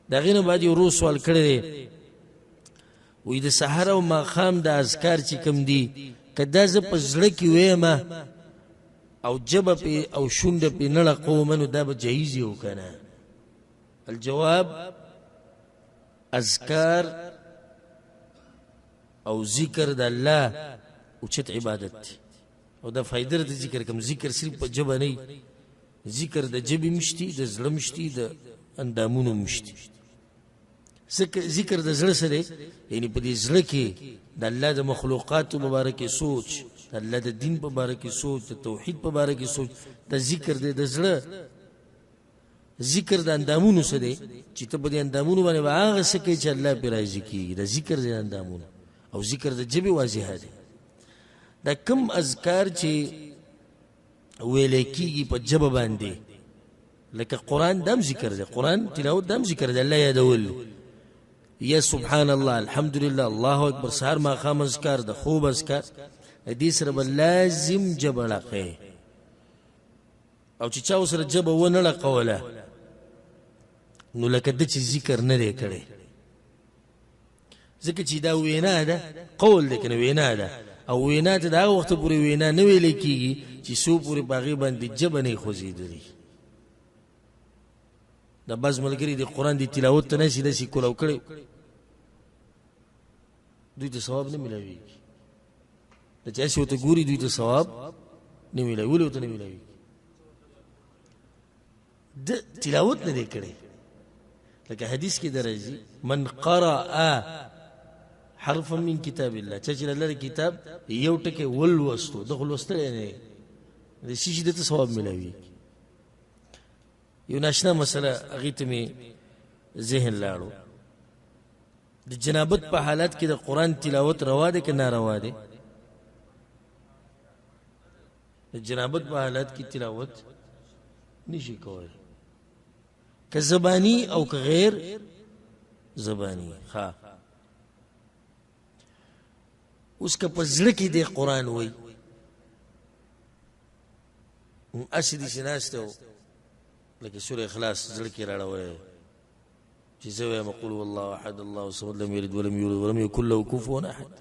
دا غینه بعد یو روز سوال کړی دی وی د سحر او ماښام د اذکار چې کوم دي که دا زه په زړه کې ویمه او جبه پې او شونډه پې نه لقومه نو دا به جایز یې و که نه الجواب اذکار او ذکر د الله اوچت عبادت دی او دا فایده د ذکر کوم ذکر صرف په جبه نه ذکر د جبې مشتي د زړه مشتي د اندامونو مشتي ذکر د زړه سره یعنی په دې زړه کې د الله د مخلوقاتو مبارکې سوچ د الله د دین په باره کې سوچ د توحید په باره کې سوچ د ذکر د زړه ذکر د اندامونو سره چې ته په دې اندامونو باندې به هغه څه کوي چې الله پرې راضي کېږي د ذکر د اندامونو او ذکر د جبې واضحه دی دا کم اذکار چې ویلی کېږي په جبه باندې لکه قرآن دام ذکر دی قرآن تلاوت دام ذکر دی الله یادول یا سبحان الله الحمدلله الله اکبر سهار ماښام اذکار د خوب اذکار دې سره به لازم جبه لقی او چې چا ورسره جبه ونه لقوله نو لکه ده چې ذکر نه دی کړی ځکه چې دا وینا ده قول دی که نه وینا ده او وینا ته د هغه وخته پورې وینا نه ویلی کېږي چې څو پورې په هغې باندې جبه نه یې خوځېدلي دا بعض ملګري د قرآن د تلاوت ته نسي داسې کولو کړی دوی ته ثواب نه میلاویږي د چې هسې ورته ګوري دوی ته ثواب نه میلاوي ولې ورته نه میلاویږي د تلاوت نه دی کړی لکه حدیث کې درځي من قرأ حرفا من کتاب الله چې الله د کتاب یو ټکی ولوستو دغه لوستلی نه د شي د ته ثواب میلاوي یو ناشنا مسله هغې ته مې ذهن لاړو د جنابت په حالت کې د قرآن تلاوت روا دی که ناروا دی د جنابت په حالت کې تلاوت نشي کولی که زبانی او که غیر زبانی ها اوس که په زړه کې دی قرآن وی اسې داسې ناسته و لکه سوره اخلاص زړه کې راړوی چې زه وایم قل هو الله احد الله الصمد لم یلد ولم یولد ولم یکن له کفوا احد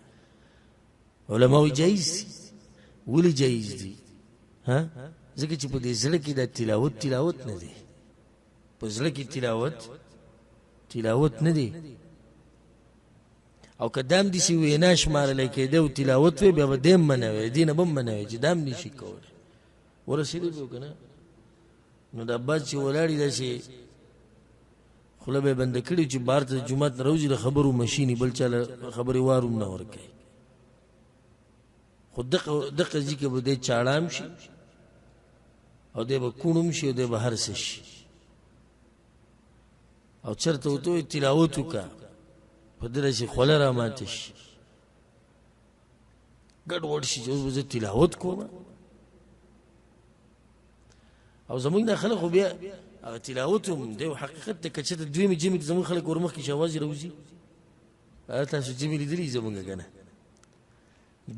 علما وایي جایز دي ولې جایز دي ها ځکه چې په دې زړه کې دا تلاوت نه دی په زړه کې تلاوت نه دی او که دام داسې وینا شمارلی کېده او تلاوت وی بیا به دیم منوی دې نه به هم منوی چې دام نشي کولی ورسېدی به که نه نو د عباس چې ولاړي داسې خوله به یې بنده کړي چې بهر ته د جومات نه راوځي د خبرو مشیني بل چا له خبرې وار هم نه ورکوي خو دقه ځي کې به دی چاړام شي او دی به کوڼ هم شي او دی به هر څه شي او چېرته ورته وایي تلاوت وکړه په ده داسې خوله را ماته شي ګډ وډ شي چې اوس به زه تلاوت کوم او زمونږ دا خلک خو بیا هغه تلاوت هم دی حقیقت دی که چېرته دویمې جمعې کې زمونږ خلک ورمخکې شي اواز یې راوځي تاسو جمعې لیدلي زمونږ که نه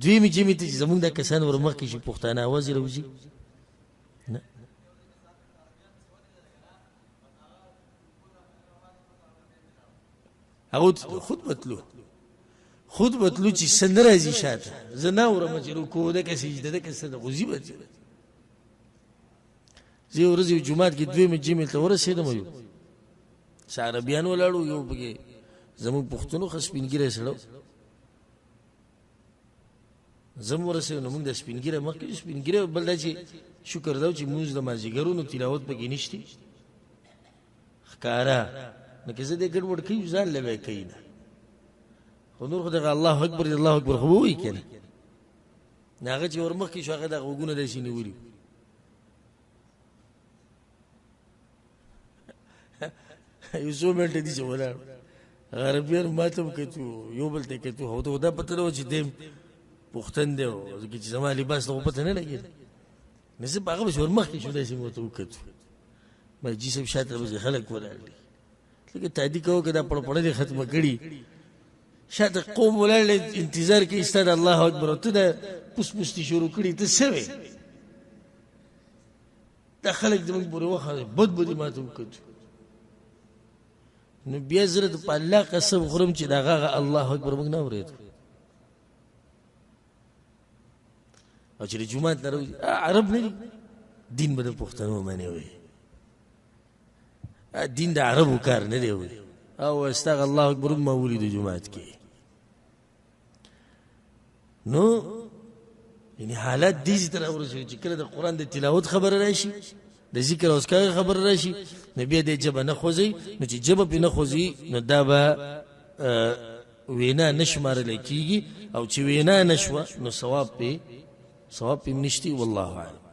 دویمې جمعې ته چې زمونږ دا کسان ورمخکې شي پښتانه اواز یې راوځي نه هغه خود بتلو چې څه نه راځي شاته زه نه اورم چې رکوع ده که سجده ده که څه ده غوځي به زه یو ورځ یو جومات کې دویمې جمعې ته ورسېدم یو څه عربیان ولاړو یو پکې زموږ پښتنو ښه سپین ږیری سړی زه م ورسېدم نو موږ د سپین ږیری مخکې سپین ږیری بل دا چې شکر ده چې مونځ د مازدیګرو نو تلاوت پکې نشته ښکاره نو که زه دې ګډوډ کوي ځان له به یې کوي نه خو نور خو دغه الله اکبر الله اکبر خو به وایي که نه نو هغه چې ورمخکې شو هغه دغه غوږونه داسې نیولي یو څو منټه دي چې ولاړ عربیان ما ته هم کتو یو بل ته کتو خو ته دا پته نه وه چې دی پښتن دی ځکه چې زما لباس ته خو پته نه لګېده نو زه په هغه پسې ورمخکې شو داسې مې ورته وکتو مجلس صاحب شاته پسې خلک ولاړ دي لکه تادي کوو که دا پړپړه دې ختمه کړي شاته قوم ولاړ دی انتظار کوي ستا د الله اکبر او ته دا پوس پوستي شروع کړي ته څه وې دا خلک زموږ پورې وخت بد بدي ما ته وکتو نو بیا زه په الله قسم خورم چې دا هغه الله اکبر موږ نه اورېدو او چې د جومات نه راوځي عرب نه دي دین به د پښتنو باندې وي دین د عربو کار نه دی وي او استغ الله اکبر ما ولید جمعات کې نو یعنی حالات دې تر ورسې چې کله د قران د تلاوت خبر راشي د ذکر او اسکار خبر راشي نبی دې جبه نه خوځي نو چې جبه په نه خوځي نو دا به وینا نشمارل کیږي او چې وینا نشوه نو ثواب په نشتی والله اعلم